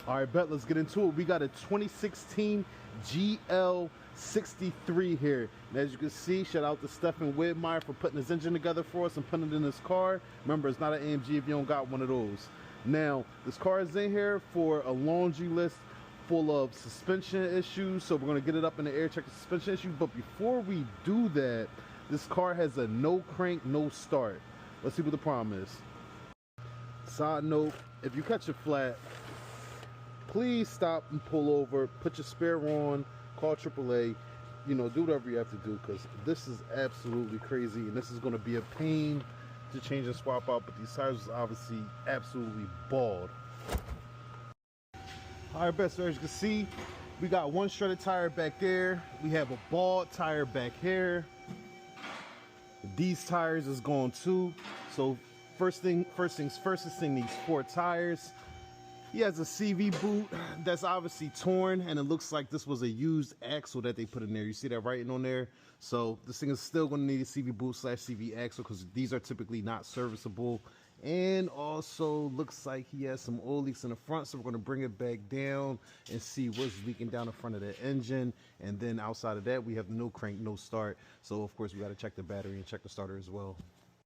All right, bet, let's get into it. We got a 2016 GL63 here. And as you can see, shout out to Stephen Widmeyer for putting his engine together for us and putting it in his car. Remember, it's not an AMG if you don't got one of those. Now, this car is in here for a laundry list full of suspension issues. So we're gonna get it up in the air, check the suspension issue. But before we do that, this car has a no crank, no start. Let's see what the problem is. Side note, if you catch it flat, please stop and pull over, put your spare on, call AAA, you know, do whatever you have to do, because this is absolutely crazy and this is going to be a pain to change and swap out, but these tires are obviously absolutely bald. All right, best, so as you can see, we got one shredded tire back there, we have a bald tire back here, these tires is gone too. So first things first, this thing needs 4 tires. He has a CV boot that's obviously torn, and it looks like this was a used axle that they put in there. You see that writing on there? So this thing is still going to need a CV boot / CV axle, because these are typically not serviceable. And also looks like he has some oil leaks in the front, so we're going to bring it back down and see what's leaking down the front of the engine. And then outside of that, we have no crank, no start. So of course we got to check the battery and check the starter as well.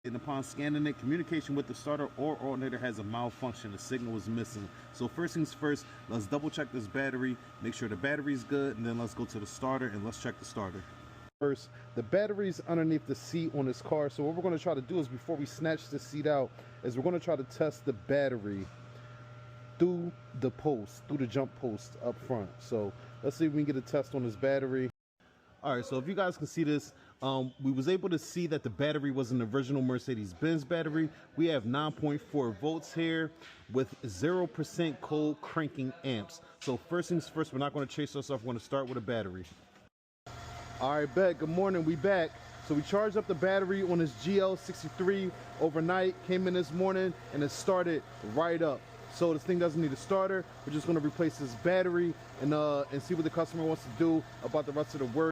And upon scanning it, communication with the starter or alternator has a malfunction. The signal was missing. So first things first, let's double check this battery, make sure the battery's good, and then let's go to the starter and let's check the starter. First, the battery's underneath the seat on this car. So what we're going to try to do is, before we snatch the seat out, is we're going to try to test the battery through the post, through the jump post up front. So let's see if we can get a test on this battery. All right, so if you guys can see this, we was able to see that the battery was an original Mercedes-Benz battery. We have 9.4 volts here with 0% cold cranking amps. So first things first, we're not going to chase ourselves. We're going to start with a battery. All right, bet. Good morning. We back. So we charged up the battery on this GL63 overnight, came in this morning, and it started right up. So this thing doesn't need a starter. We're just going to replace this battery and see what the customer wants to do about the rest of the work.